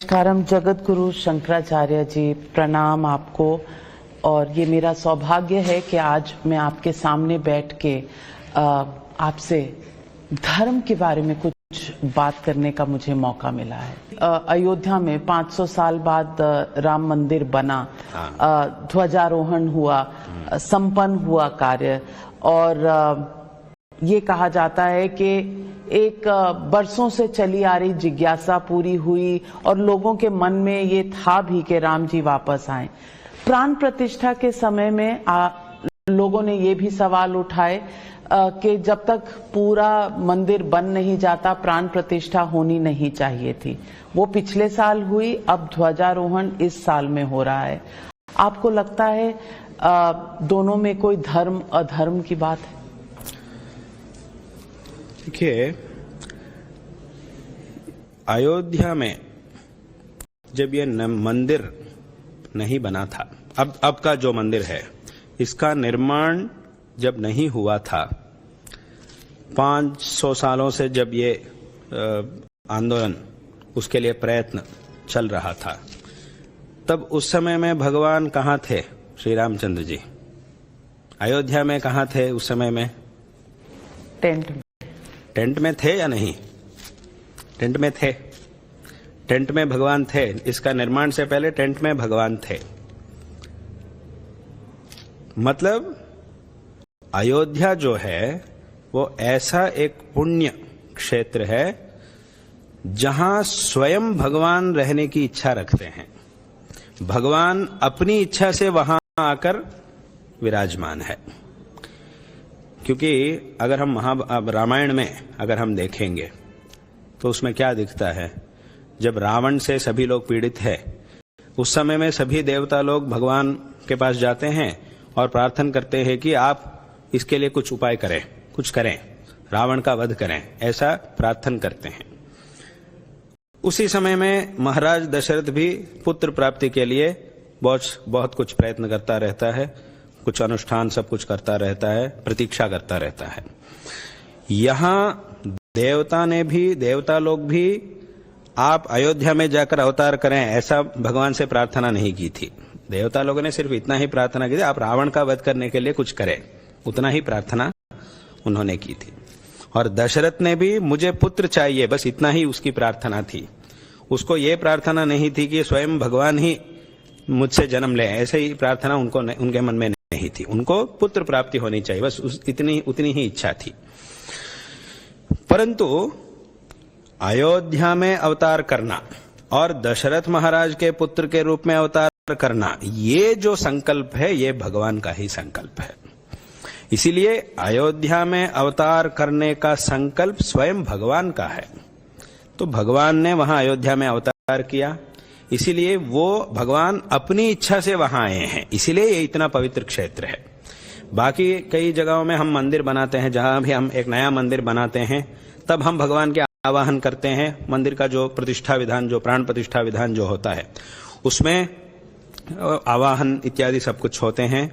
नमस्कारम जगत गुरु शंकराचार्य जी, प्रणाम आपको। और ये मेरा सौभाग्य है कि आज मैं आपके सामने बैठ के आपसे धर्म के बारे में कुछ बात करने का मुझे मौका मिला है। अयोध्या में 500 साल बाद राम मंदिर बना, ध्वजारोहण हुआ, संपन्न हुआ कार्य, और ये कहा जाता है कि एक बरसों से चली आ रही जिज्ञासा पूरी हुई और लोगों के मन में ये था भी कि राम जी वापस आए। प्राण प्रतिष्ठा के समय में लोगों ने ये भी सवाल उठाए कि जब तक पूरा मंदिर बन नहीं जाता प्राण प्रतिष्ठा होनी नहीं चाहिए थी। वो पिछले साल हुई, अब ध्वजारोहण इस साल में हो रहा है। आपको लगता है दोनों में कोई धर्म अधर्म की बात है? देखिए, अयोध्या में जब ये मंदिर नहीं बना था, अब का जो मंदिर है इसका निर्माण जब नहीं हुआ था, 500 सालों से जब ये आंदोलन, उसके लिए प्रयत्न चल रहा था, तब उस समय में भगवान कहाँ थे? श्री रामचंद्र जी अयोध्या में कहाँ थे उस समय में? टेंट में थे या नहीं? टेंट में थे। टेंट में भगवान थे। इसका निर्माण से पहले टेंट में भगवान थे। मतलब अयोध्या जो है वो ऐसा एक पुण्य क्षेत्र है जहां स्वयं भगवान रहने की इच्छा रखते हैं। भगवान अपनी इच्छा से वहां आकर विराजमान है। क्योंकि अगर हम रामायण में अगर हम देखेंगे तो उसमें क्या दिखता है? जब रावण से सभी लोग पीड़ित है, उस समय में सभी देवता लोग भगवान के पास जाते हैं और प्रार्थना करते हैं कि आप इसके लिए कुछ उपाय करें, कुछ करें, रावण का वध करें, ऐसा प्रार्थना करते हैं। उसी समय में महाराज दशरथ भी पुत्र प्राप्ति के लिए बहुत कुछ प्रयत्न करता रहता है, कुछ अनुष्ठान सब कुछ करता रहता है, प्रतीक्षा करता रहता है। यहां देवता लोग भी आप अयोध्या में जाकर अवतार करें ऐसा भगवान से प्रार्थना नहीं की थी। देवता लोगों ने सिर्फ इतना ही प्रार्थना की थी, आप रावण का वध करने के लिए कुछ करें, उतना ही प्रार्थना उन्होंने की थी। और दशरथ ने भी मुझे पुत्र चाहिए, बस इतना ही उसकी प्रार्थना थी। उसको ये प्रार्थना नहीं थी कि स्वयं भगवान ही मुझसे जन्म ले, ऐसे ही प्रार्थना उनके मन में नहीं थी। उनको पुत्र प्राप्ति होनी चाहिए, बस उतनी ही इच्छा थी। परंतु अयोध्या में अवतार करना और दशरथ महाराज के पुत्र के रूप में अवतार करना, ये जो संकल्प है ये भगवान का ही संकल्प है। इसीलिए अयोध्या में अवतार करने का संकल्प स्वयं भगवान का है। तो भगवान ने वहां अयोध्या में अवतार किया, इसीलिए वो भगवान अपनी इच्छा से वहां आए हैं। इसीलिए ये इतना पवित्र क्षेत्र है। बाकी कई जगहों में हम मंदिर बनाते हैं, जहां भी हम एक नया मंदिर बनाते हैं तब हम भगवान के आवाहन करते हैं। मंदिर का जो प्रतिष्ठा विधान, जो प्राण प्रतिष्ठा विधान जो होता है, उसमें आवाहन इत्यादि सब कुछ होते हैं,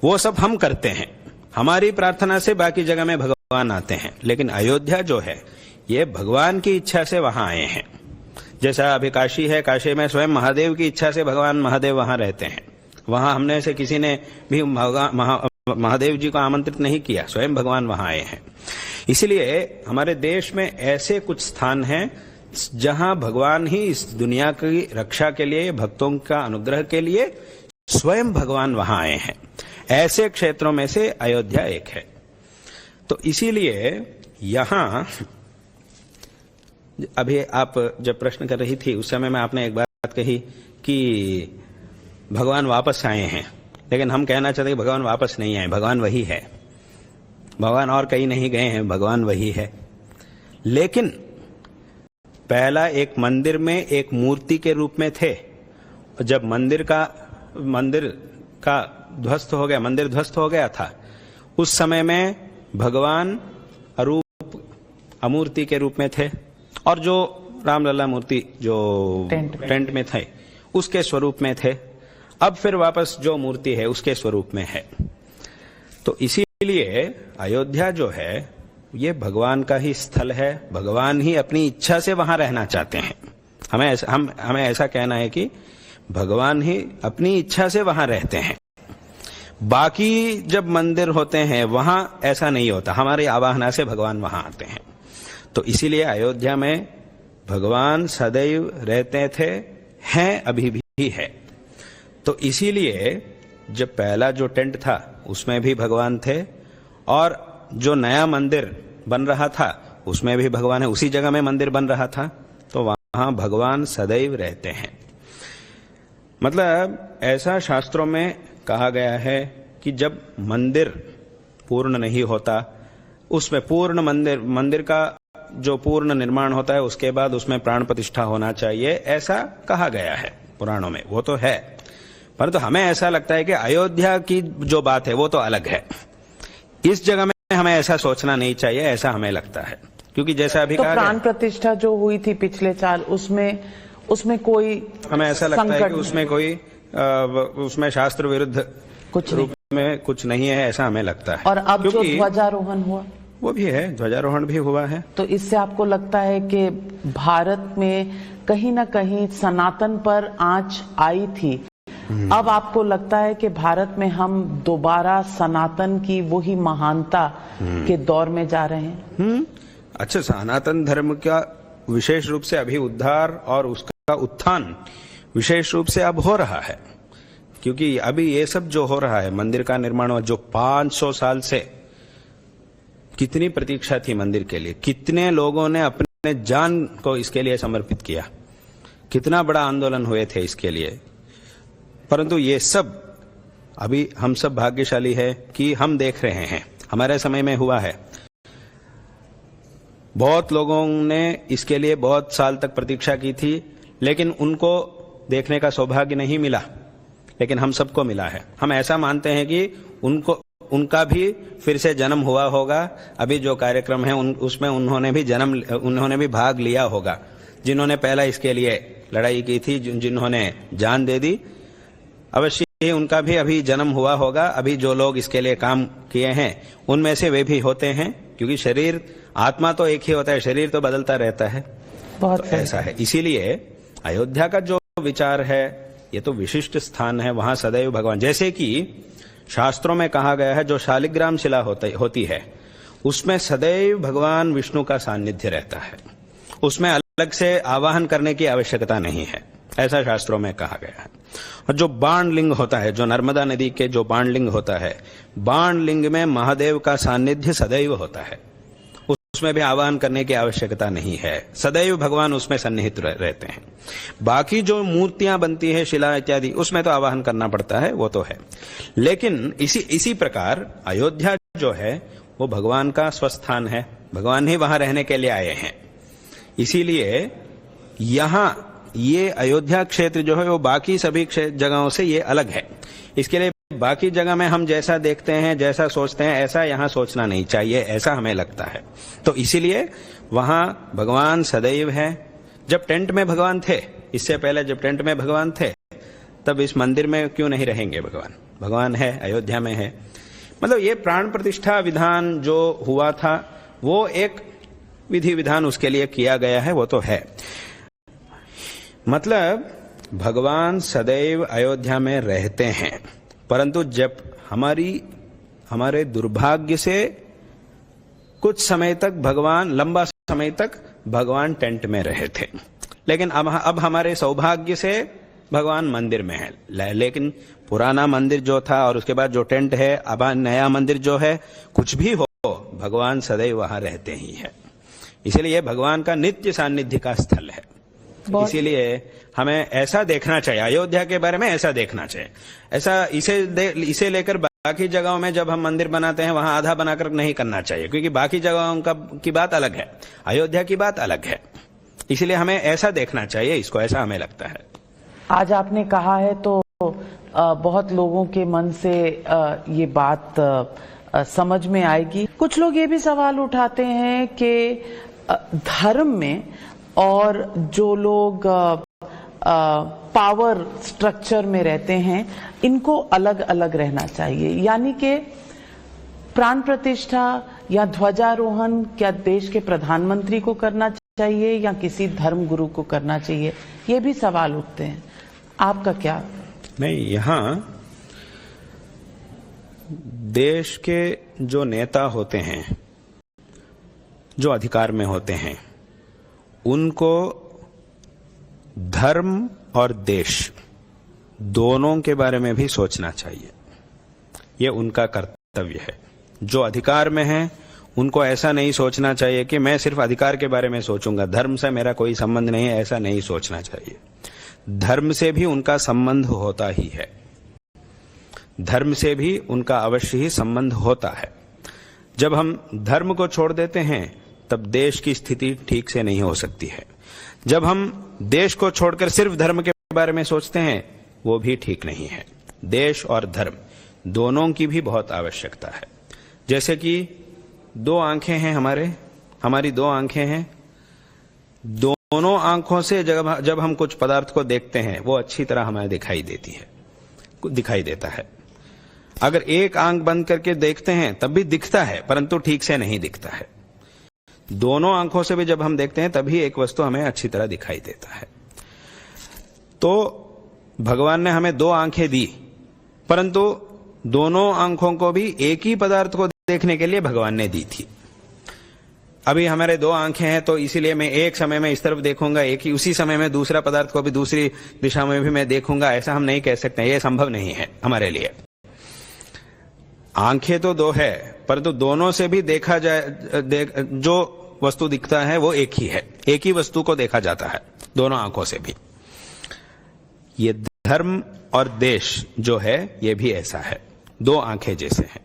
वो सब हम करते हैं। हमारी प्रार्थना से बाकी जगह में भगवान आते हैं। लेकिन अयोध्या जो है ये भगवान की इच्छा से वहां आए हैं। जैसा अभी काशी है, काशी में स्वयं महादेव की इच्छा से भगवान महादेव वहां रहते हैं। वहां हमने से किसी ने भी महादेव जी को आमंत्रित नहीं किया, स्वयं भगवान वहां आए हैं। इसलिए हमारे देश में ऐसे कुछ स्थान हैं जहां भगवान ही इस दुनिया की रक्षा के लिए, भक्तों का अनुग्रह के लिए स्वयं भगवान वहां आए हैं। ऐसे क्षेत्रों में से अयोध्या एक है। तो इसीलिए यहां अभी आप जब प्रश्न कर रही थी उस समय में आपने एक बात कही कि भगवान वापस आए हैं, लेकिन हम कहना चाहते हैं कि भगवान वापस नहीं आए, भगवान वही है। भगवान और कहीं नहीं गए हैं, भगवान वही है। लेकिन पहला एक मंदिर में एक मूर्ति के रूप में थे। जब मंदिर का ध्वस्त हो गया, मंदिर ध्वस्त हो गया था, उस समय में भगवान अरूप अमूर्ति के रूप में थे और जो रामलला मूर्ति जो टेंट में थे उसके स्वरूप में थे। अब फिर वापस जो मूर्ति है उसके स्वरूप में है। तो इसीलिए अयोध्या जो है ये भगवान का ही स्थल है। भगवान ही अपनी इच्छा से वहां रहना चाहते हैं। हमें ऐसा कहना है कि भगवान ही अपनी इच्छा से वहां रहते हैं। बाकी जब मंदिर होते हैं वहां ऐसा नहीं होता, हमारे आवाहना से भगवान वहां आते हैं। तो इसीलिए अयोध्या में भगवान सदैव रहते थे, हैं, अभी भी है। तो इसीलिए जब पहला जो टेंट था उसमें भी भगवान थे, और जो नया मंदिर बन रहा था उसमें भी भगवान है, उसी जगह में मंदिर बन रहा था, तो वहां भगवान सदैव रहते हैं। मतलब ऐसा शास्त्रों में कहा गया है कि जब मंदिर पूर्ण नहीं होता, उसमें पूर्ण मंदिर का जो पूर्ण निर्माण होता है उसके बाद उसमें प्राण प्रतिष्ठा होना चाहिए, ऐसा कहा गया है पुराणों में, वो तो है। परंतु हमें ऐसा लगता है कि अयोध्या की जो बात है वो तो अलग है, इस जगह में हमें ऐसा सोचना नहीं चाहिए, ऐसा हमें लगता है। क्योंकि जैसा अभी कहा, प्राण प्रतिष्ठा जो हुई थी पिछले साल, उसमें कोई, हमें ऐसा लगता है कि उसमें कोई उसमें शास्त्र विरुद्ध कुछ रूप में कुछ नहीं है, ऐसा हमें लगता है। और अब जो ध्वजारोहण हुआ वो भी है, ध्वजारोहण भी हुआ है। तो इससे आपको लगता है कि भारत में कहीं ना कहीं सनातन पर आंच आई थी, अब आपको लगता है कि भारत में हम दोबारा सनातन की वही महानता के दौर में जा रहे हैं? अच्छा, सनातन धर्म का विशेष रूप से अभी उद्धार और उसका उत्थान विशेष रूप से अब हो रहा है। क्योंकि अभी ये सब जो हो रहा है, मंदिर का निर्माण, जो 500 साल से कितनी प्रतीक्षा थी मंदिर के लिए, कितने लोगों ने अपने जान को इसके लिए समर्पित किया, कितना बड़ा आंदोलन हुए थे इसके लिए। परंतु ये सब अभी हम सब भाग्यशाली है कि हम देख रहे हैं, हमारे समय में हुआ है। बहुत लोगों ने इसके लिए बहुत साल तक प्रतीक्षा की थी, लेकिन उनको देखने का सौभाग्य नहीं मिला, लेकिन हम सबको मिला है। हम ऐसा मानते हैं कि उनका भी फिर से जन्म हुआ होगा। अभी जो कार्यक्रम है उसमें उन्होंने भी भाग लिया होगा, जिन्होंने पहला इसके लिए लड़ाई की थी, जिन्होंने जान दे दी, अवश्य ही उनका भी अभी जन्म हुआ होगा। अभी जो लोग इसके लिए काम किए हैं उनमें से वे भी होते हैं, क्योंकि शरीर, आत्मा तो एक ही होता है, शरीर तो बदलता रहता है। बहुत तो ऐसा है। इसीलिए अयोध्या का जो विचार है ये तो विशिष्ट स्थान है, वहां सदैव भगवान, जैसे कि शास्त्रों में कहा गया है, जो शालिग्राम शिला होती है उसमें सदैव भगवान विष्णु का सान्निध्य रहता है, उसमें अलग से आवाहन करने की आवश्यकता नहीं है, ऐसा शास्त्रों में कहा गया है। और जो बाण लिंग होता है, जो नर्मदा नदी के जो बाण लिंग होता है, बाण लिंग में महादेव का सान्निध्य सदैव होता है, उसमें भी आवाहन करने की आवश्यकता नहीं है, सदैव भगवान उसमें सन्निहित रहते हैं। बाकी जो मूर्तियां बनती है, शिला इत्यादि, उसमें तो आवाहन करना पड़ता है, वो तो है। लेकिन इसी प्रकार अयोध्या जो है वो भगवान का स्वस्थान है, भगवान ही वहां रहने के लिए आए हैं। इसीलिए यहां ये अयोध्या क्षेत्र जो है वो बाकी सभी जगहों से ये अलग है। इसके लिए बाकी जगह में हम जैसा देखते हैं, जैसा सोचते हैं, ऐसा यहां सोचना नहीं चाहिए, ऐसा हमें लगता है। तो इसीलिए वहां भगवान सदैव है। जब टेंट में भगवान थे, इससे पहले जब टेंट में भगवान थे, तब इस मंदिर में क्यों नहीं रहेंगे भगवान? भगवान है, अयोध्या में है। मतलब ये प्राण प्रतिष्ठा विधान जो हुआ था वो एक विधि विधान उसके लिए किया गया है, वो तो है। मतलब भगवान सदैव अयोध्या में रहते हैं, परंतु जब हमारे दुर्भाग्य से कुछ समय तक भगवान, लंबा समय तक भगवान टेंट में रहे थे, लेकिन अब हमारे सौभाग्य से भगवान मंदिर में है। लेकिन पुराना मंदिर जो था और उसके बाद जो टेंट है, अब नया मंदिर जो है, कुछ भी हो भगवान सदैव वहां रहते ही है। इसलिए भगवान का नित्य सान्निध्य का स्थल है। इसीलिए हमें ऐसा देखना चाहिए, अयोध्या के बारे में ऐसा देखना चाहिए। ऐसा इसे लेकर बाकी जगहों में जब हम मंदिर बनाते हैं वहां आधा बनाकर नहीं करना चाहिए, क्योंकि बाकी जगहों की बात अलग है, अयोध्या की बात अलग है। इसलिए हमें ऐसा देखना चाहिए इसको, ऐसा हमें लगता है। आज आपने कहा है तो बहुत लोगों के मन से ये बात समझ में आएगी। कुछ लोग ये भी सवाल उठाते हैं कि धर्म में और जो लोग पावर स्ट्रक्चर में रहते हैं, इनको अलग अलग रहना चाहिए। यानी कि प्राण प्रतिष्ठा या ध्वजारोहण क्या देश के प्रधानमंत्री को करना चाहिए? चाहिए या किसी धर्म गुरु को करना चाहिए, ये भी सवाल उठते हैं। आपका क्या? मैं यहाँ देश के जो नेता होते हैं, जो अधिकार में होते हैं, उनको धर्म और देश दोनों के बारे में भी सोचना चाहिए। ये उनका कर्तव्य है। जो अधिकार में है उनको ऐसा नहीं सोचना चाहिए कि मैं सिर्फ अधिकार के बारे में सोचूंगा, धर्म से मेरा कोई संबंध नहीं है, ऐसा नहीं सोचना चाहिए। धर्म से भी उनका संबंध होता ही है, धर्म से भी उनका अवश्य ही संबंध होता है। जब हम धर्म को छोड़ देते हैं तब देश की स्थिति ठीक से नहीं हो सकती है। जब हम देश को छोड़कर सिर्फ धर्म के बारे में सोचते हैं वो भी ठीक नहीं है। देश और धर्म दोनों की भी बहुत आवश्यकता है। जैसे कि दो आंखें हैं हमारी दो आंखें हैं, दोनों आंखों से जब हम कुछ पदार्थ को देखते हैं वो अच्छी तरह हमें दिखाई देता है। अगर एक आंख बंद करके देखते हैं तब भी दिखता है, परंतु ठीक से नहीं दिखता है। दोनों आंखों से भी जब हम देखते हैं तभी एक वस्तु हमें अच्छी तरह दिखाई देता है। तो भगवान ने हमें दो आंखें दी, परंतु दोनों आंखों को भी एक ही पदार्थ को देखने के लिए भगवान ने दी थी। अभी हमारे दो आंखें हैं तो इसीलिए मैं एक समय में इस तरफ देखूंगा, एक ही उसी समय में दूसरा पदार्थ को भी दूसरी दिशा में भी मैं देखूंगा, ऐसा हम नहीं कह सकते। ये संभव नहीं है हमारे लिए। आंखें तो दो है, परंतु दोनों से भी देखा जाए, जो वस्तु दिखता है वो एक ही है, एक ही वस्तु को देखा जाता है दोनों आंखों से भी। ये धर्म और देश जो है ये भी ऐसा है, दो आंखें जैसे हैं।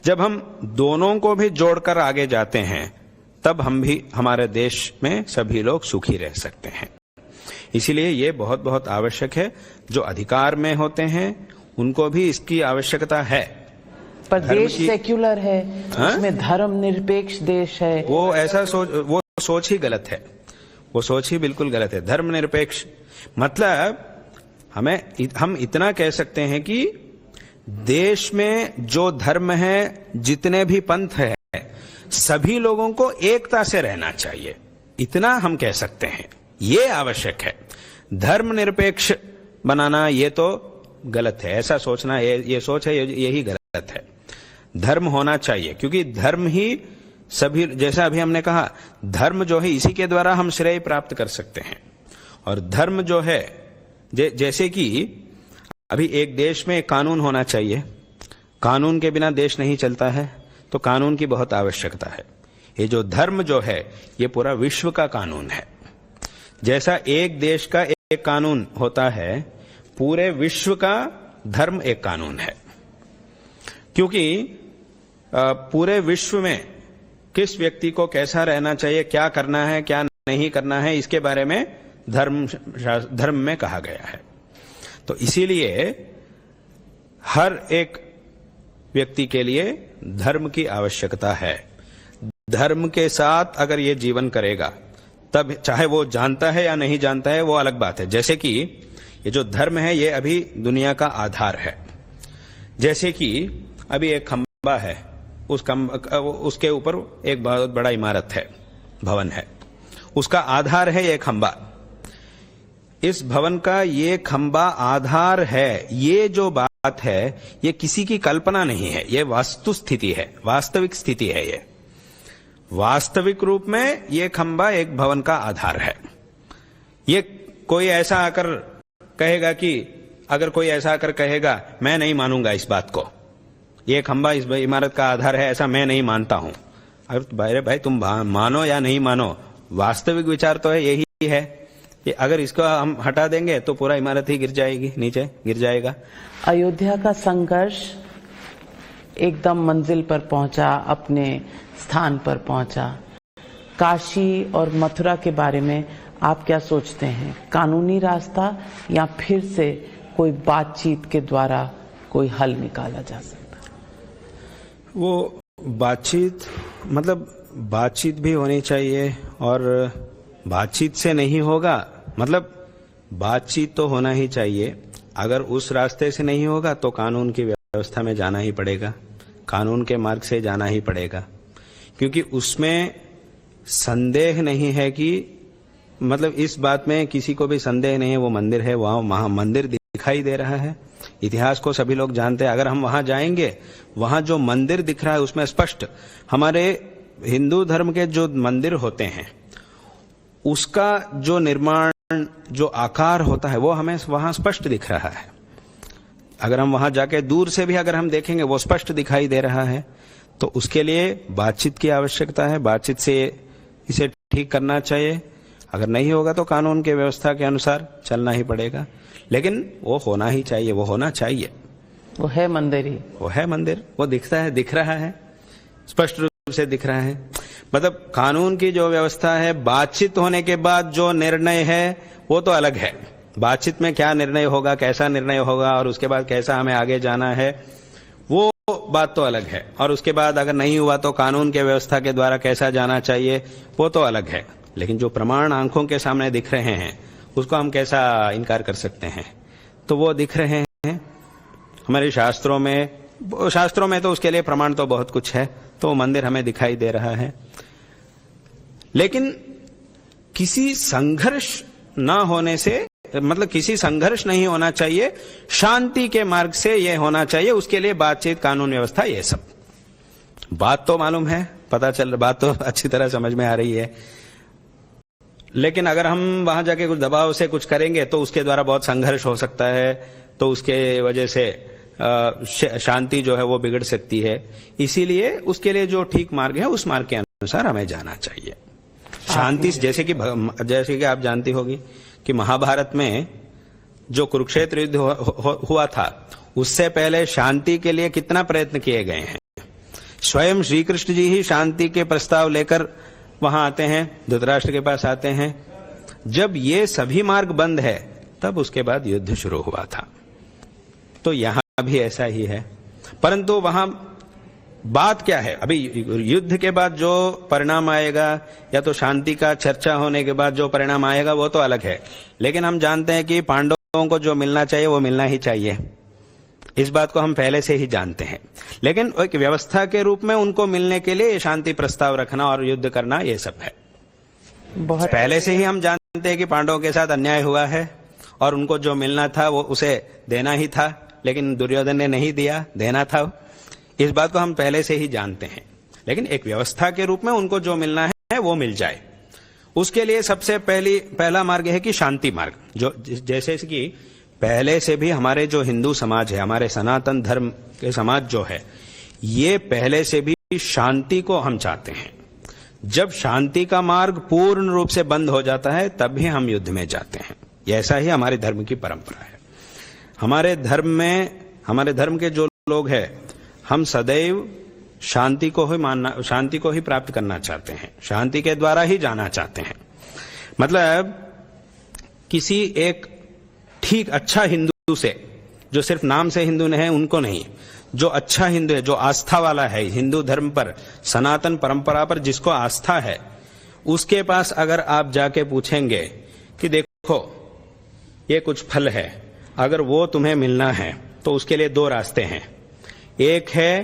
जब हम दोनों को भी जोड़कर आगे जाते हैं तब हम भी हमारे देश में सभी लोग सुखी रह सकते हैं। इसीलिए ये बहुत बहुत आवश्यक है। जो अधिकार में होते हैं उनको भी इसकी आवश्यकता है। पर देश सेक्युलर है, उसमें धर्म निरपेक्ष देश है। वो सोच ही गलत है, वो सोच ही बिल्कुल गलत है। धर्म निरपेक्ष मतलब हम इतना कह सकते हैं कि देश में जो धर्म है, जितने भी पंथ है, सभी लोगों को एकता से रहना चाहिए, इतना हम कह सकते हैं। ये आवश्यक है। धर्म निरपेक्ष बनाना ये तो गलत है, ऐसा सोचना ये सोच है, यही गलत है। धर्म होना चाहिए, क्योंकि धर्म ही सभी, जैसा अभी हमने कहा, धर्म जो है इसी के द्वारा हम श्रेय प्राप्त कर सकते हैं। और धर्म जो है, जैसे कि अभी एक देश में कानून होना चाहिए, कानून के बिना देश नहीं चलता है, तो कानून की बहुत आवश्यकता है। ये जो धर्म जो है ये पूरा विश्व का कानून है। जैसा एक देश का एक कानून होता है, पूरे विश्व का धर्म एक कानून है। क्योंकि पूरे विश्व में किस व्यक्ति को कैसा रहना चाहिए, क्या करना है, क्या नहीं करना है, इसके बारे में धर्म में कहा गया है। तो इसीलिए हर एक व्यक्ति के लिए धर्म की आवश्यकता है। धर्म के साथ अगर ये जीवन करेगा तब, चाहे वो जानता है या नहीं जानता है वो अलग बात है। जैसे कि ये जो धर्म है ये अभी दुनिया का आधार है। जैसे कि अभी एक खंबा है, उसके ऊपर एक बहुत बड़ा इमारत है, भवन है, उसका आधार है ये खंबा। इस भवन का ये खंबा आधार है। ये जो बात है ये किसी की कल्पना नहीं है, ये वास्तु स्थिति है, वास्तविक स्थिति है। ये वास्तविक रूप में ये खंबा एक भवन का आधार है। ये कोई ऐसा आकर कहेगा कि, अगर कोई ऐसा आकर कहेगा मैं नहीं मानूंगा इस बात को, ये खंबा इस इमारत का आधार है, ऐसा मैं नहीं मानता हूं। अरे भाई तुम मानो या नहीं मानो, वास्तविक विचार तो है यही है कि अगर इसको हम हटा देंगे तो पूरा इमारत ही गिर जाएगी, नीचे गिर जाएगा। अयोध्या का संघर्ष एकदम मंजिल पर पहुंचा, अपने स्थान पर पहुंचा। काशी और मथुरा के बारे में आप क्या सोचते हैं? कानूनी रास्ता या फिर से कोई बातचीत के द्वारा कोई हल निकाला जा सकता? वो बातचीत मतलब बातचीत भी होनी चाहिए, और बातचीत से नहीं होगा, मतलब बातचीत तो होना ही चाहिए। अगर उस रास्ते से नहीं होगा तो कानून की व्यवस्था में जाना ही पड़ेगा, कानून के मार्ग से जाना ही पड़ेगा, क्योंकि उसमें संदेह नहीं है कि मतलब इस बात में किसी को भी संदेह नहीं है, वो मंदिर है, वहां मंदिर दिखाई दे रहा है। इतिहास को सभी लोग जानते हैं। अगर हम वहां जाएंगे, वहां जो मंदिर दिख रहा है उसमें स्पष्ट हमारे हिंदू धर्म के जो मंदिर होते हैं उसका जो निर्माण, जो आकार होता है, वो हमें वहां स्पष्ट दिख रहा है। अगर हम वहां जाके दूर से भी अगर हम देखेंगे, वो स्पष्ट दिखाई दे रहा है। तो उसके लिए बातचीत की आवश्यकता है, बातचीत से इसे ठीक करना चाहिए। अगर नहीं होगा तो कानून के व्यवस्था के अनुसार चलना ही पड़ेगा, लेकिन वो होना ही चाहिए, वो होना चाहिए। वो है मंदिर ही, वो है मंदिर, वो दिखता है, दिख रहा है, स्पष्ट रूप से दिख रहा है। मतलब कानून की जो व्यवस्था है, बातचीत होने के बाद जो निर्णय है वो तो अलग है। बातचीत में क्या निर्णय होगा, कैसा निर्णय होगा और उसके बाद कैसा हमें आगे जाना है, वो बात तो अलग है। और उसके बाद अगर नहीं हुआ तो कानून के व्यवस्था के द्वारा कैसा जाना चाहिए, वो तो अलग है। लेकिन जो प्रमाण आंखों के सामने दिख रहे हैं उसको हम कैसा इनकार कर सकते हैं। तो वो दिख रहे हैं हमारे शास्त्रों में तो उसके लिए प्रमाण तो बहुत कुछ है। तो मंदिर हमें दिखाई दे रहा है, लेकिन किसी संघर्ष ना होने से, मतलब किसी संघर्ष नहीं होना चाहिए, शांति के मार्ग से ये होना चाहिए। उसके लिए बातचीत, कानून व्यवस्था, ये सब बात तो मालूम है, पता चल, बात तो अच्छी तरह समझ में आ रही है। लेकिन अगर हम वहां जाके कुछ दबाव से कुछ करेंगे तो उसके द्वारा बहुत संघर्ष हो सकता है, तो उसके वजह से शांति जो है वो बिगड़ सकती है। इसीलिए उसके लिए जो ठीक मार्ग है उस मार्ग के अनुसार हमें जाना चाहिए। शांति, जैसे कि आप जानती होगी कि महाभारत में जो कुरुक्षेत्र युद्ध हुआ था, उससे पहले शांति के लिए कितना प्रयत्न किए गए हैं। स्वयं श्री कृष्ण जी ही शांति के प्रस्ताव लेकर वहां आते हैं, धृतराष्ट्र के पास आते हैं। जब ये सभी मार्ग बंद है तब उसके बाद युद्ध शुरू हुआ था। तो यहां भी ऐसा ही है, परंतु वहां बात क्या है, अभी युद्ध के बाद जो परिणाम आएगा या तो शांति का चर्चा होने के बाद जो परिणाम आएगा वो तो अलग है। लेकिन हम जानते हैं कि पांडवों को जो मिलना चाहिए वो मिलना ही चाहिए, इस बात को हम पहले से ही जानते हैं। लेकिन एक व्यवस्था के रूप में उनको मिलने के लिए शांति प्रस्ताव रखना और युद्ध करना, ये सब है। बहुत पहले से ही हम जानते हैं कि पांडवों के साथ अन्याय हुआ है और उनको जो मिलना था वो उसे देना ही था, लेकिन दुर्योधन ने नहीं दिया, देना था। इस बात को हम पहले से ही जानते हैं। लेकिन एक व्यवस्था के रूप में उनको जो मिलना है वो मिल जाए, उसके लिए सबसे पहला मार्ग है कि शांति मार्ग। जो जैसे कि पहले से भी हमारे जो हिंदू समाज है, हमारे सनातन धर्म के समाज जो है, ये पहले से भी शांति को हम चाहते हैं। जब शांति का मार्ग पूर्ण रूप से बंद हो जाता है तब ही हम युद्ध में जाते हैं। ऐसा ही हमारे धर्म की परंपरा है। हमारे धर्म के जो लोग हैं, हम सदैव शांति को ही प्राप्त करना चाहते हैं, शांति के द्वारा ही जाना चाहते हैं। मतलब किसी एक ठीक अच्छा हिंदू से, जो सिर्फ नाम से हिंदू नहीं है उनको नहीं, जो अच्छा हिंदू है, जो आस्था वाला है, हिंदू धर्म पर, सनातन परंपरा पर जिसको आस्था है, उसके पास अगर आप जाके पूछेंगे कि देखो ये कुछ फल है, अगर वो तुम्हें मिलना है तो उसके लिए दो रास्ते हैं। एक है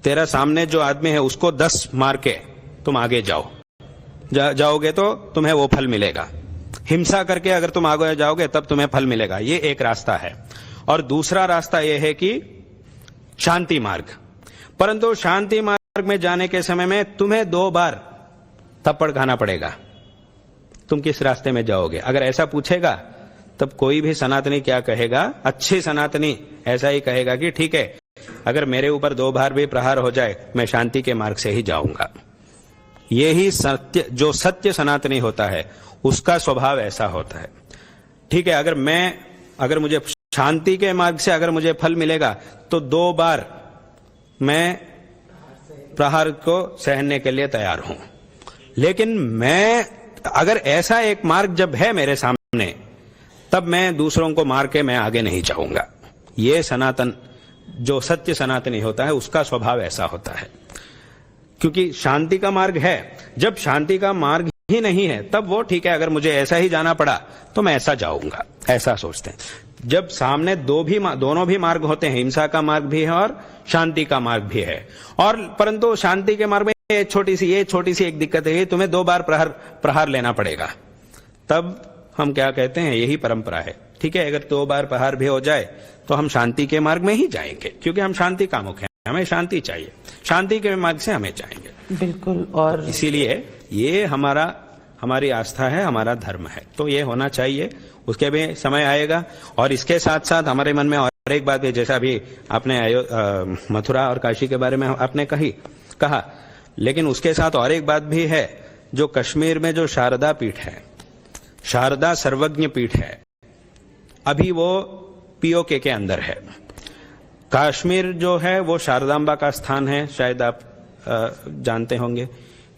तेरा सामने जो आदमी है उसको 10 मार के तुम आगे जाओगे तो तुम्हें वो फल मिलेगा। हिंसा करके अगर तुम आगे जाओगे तब तुम्हें फल मिलेगा। ये एक रास्ता है। और दूसरा रास्ता यह है कि शांति मार्ग। परंतु शांति मार्ग में जाने के समय में तुम्हें 2 बार थप्पड़ खाना पड़ेगा। तुम किस रास्ते में जाओगे? अगर ऐसा पूछेगा तब कोई भी सनातनी क्या कहेगा? अच्छी सनातनी ऐसा ही कहेगा कि ठीक है, अगर मेरे ऊपर 2 बार भी प्रहार हो जाए मैं शांति के मार्ग से ही जाऊंगा। यही सत्य, जो सत्य सनातनी होता है उसका स्वभाव ऐसा होता है। ठीक है, अगर मुझे शांति के मार्ग से अगर मुझे फल मिलेगा तो 2 बार मैं प्रहार को सहने के लिए तैयार हूं। लेकिन अगर ऐसा एक मार्ग जब है मेरे सामने तब मैं दूसरों को मार के मैं आगे नहीं जाऊंगा। ये सनातन, जो सत्य सनातनी होता है उसका स्वभाव ऐसा होता है। क्योंकि शांति का मार्ग है, जब शांति का मार्ग ही नहीं है तब वो ठीक है, अगर मुझे ऐसा ही जाना पड़ा तो मैं ऐसा जाऊंगा, ऐसा सोचते हैं। जब सामने दोनों भी मार्ग होते हैं, हिंसा का मार्ग भी है और शांति का मार्ग भी है, और परंतु शांति के मार्ग में ये छोटी सी एक दिक्कत है, तुम्हें 2 बार प्रहार लेना पड़ेगा, तब हम क्या कहते हैं, यही परंपरा है। ठीक है, अगर 2 बार प्रहार भी हो जाए तो हम शांति के मार्ग में ही जाएंगे, क्योंकि हम शांति कामुक हैं, हमें शांति चाहिए, शांति के मार्ग से हमें जाएंगे। बिल्कुल, और इसीलिए ये हमारी आस्था है, हमारा धर्म है, तो ये होना चाहिए। उसके भी समय आएगा। और इसके साथ साथ हमारे मन में और एक बात है, जैसा अभी आपने मथुरा और काशी के बारे में आपने कहा, लेकिन उसके साथ और एक बात भी है, जो कश्मीर में जो शारदा पीठ है, शारदा सर्वज्ञ पीठ है, अभी वो पीओके के अंदर है। कश्मीर जो है वो शारदांबा का स्थान है, शायद आप जानते होंगे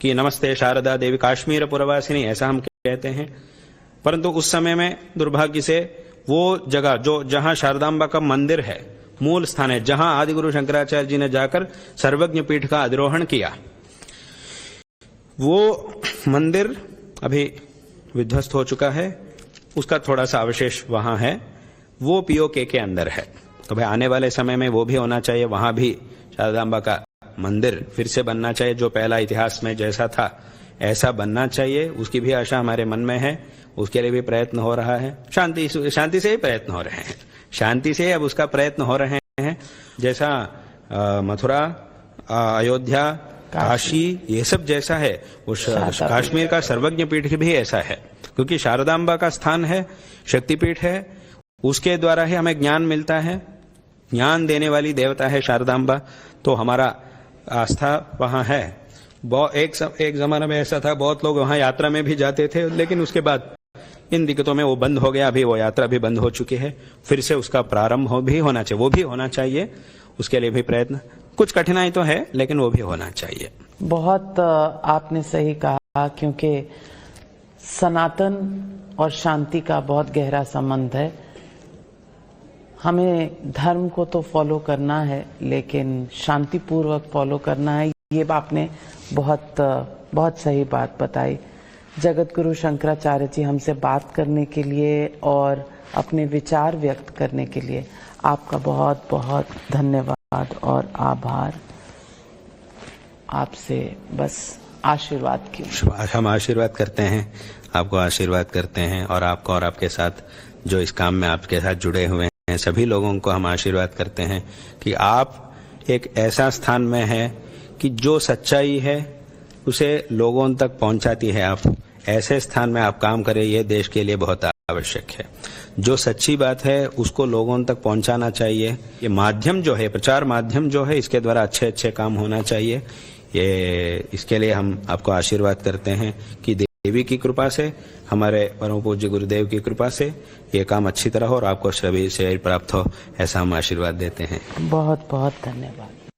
कि नमस्ते शारदा देवी काश्मीर पुरवासिनी, ऐसा हम कहते हैं। परंतु उस समय में दुर्भाग्य से वो जगह जहां शारदांबा का मंदिर है, मूल स्थान है, जहां आदिगुरु शंकराचार्य जी ने जाकर सर्वज्ञ पीठ का अधिरोहण किया, वो मंदिर अभी विध्वस्त हो चुका है, उसका थोड़ा सा अवशेष वहां है, वो पीओके के अंदर है। तो भाई आने वाले समय में वो भी होना चाहिए, वहां भी शारदांबा का मंदिर फिर से बनना चाहिए, जो पहला इतिहास में जैसा था ऐसा बनना चाहिए। उसकी भी आशा हमारे मन में है, उसके लिए भी प्रयत्न हो रहा है। शांति से ही प्रयत्न हो रहे हैं, शांति से अब उसका प्रयत्न हो रहे हैं। जैसा मथुरा, अयोध्या, काशी, ये सब जैसा है, वो कश्मीर का सर्वज्ञ पीठ भी ऐसा है, क्योंकि शारदांबा का स्थान है, शक्तिपीठ है, उसके द्वारा ही हमें ज्ञान मिलता है, ज्ञान देने वाली देवता है शारदांबा। तो हमारा आस्था वहां है। एक जमाना में ऐसा था, बहुत लोग वहां यात्रा में भी जाते थे, लेकिन उसके बाद इन दिक्कतों में वो बंद हो गया, अभी वो यात्रा भी बंद हो चुकी है। फिर से उसका प्रारंभ वो भी होना चाहिए। उसके लिए भी प्रयत्न, कुछ कठिनाई तो है, लेकिन वो भी होना चाहिए। बहुत आपने सही कहा, क्योंकि सनातन और शांति का बहुत गहरा संबंध है। हमें धर्म को तो फॉलो करना है, लेकिन शांतिपूर्वक फॉलो करना है। ये आपने बहुत सही बात बताई। जगत गुरु शंकराचार्य जी हमसे बात करने के लिए और अपने विचार व्यक्त करने के लिए आपका बहुत बहुत धन्यवाद और आभार। आपसे बस आशीर्वाद की। हम आशीर्वाद करते हैं, आपको आशीर्वाद करते हैं, और आपको और आपके साथ जो इस काम में आपके साथ जुड़े हुए हैं सभी लोगों को हम आशीर्वाद करते हैं कि आप एक ऐसा स्थान में है कि जो सच्चाई है उसे लोगों तक पहुंचाती है। आप ऐसे स्थान में आप काम करें, ये देश के लिए बहुत आवश्यक है। जो सच्ची बात है उसको लोगों तक पहुंचाना चाहिए। ये माध्यम जो है, प्रचार माध्यम जो है, इसके द्वारा अच्छे अच्छे काम होना चाहिए। इसके लिए हम आपको आशीर्वाद करते हैं कि देवी की कृपा से, हमारे परम पूज्य गुरुदेव की कृपा से ये काम अच्छी तरह हो और आपको सभी से प्राप्त हो, ऐसा हम आशीर्वाद देते हैं। बहुत बहुत धन्यवाद।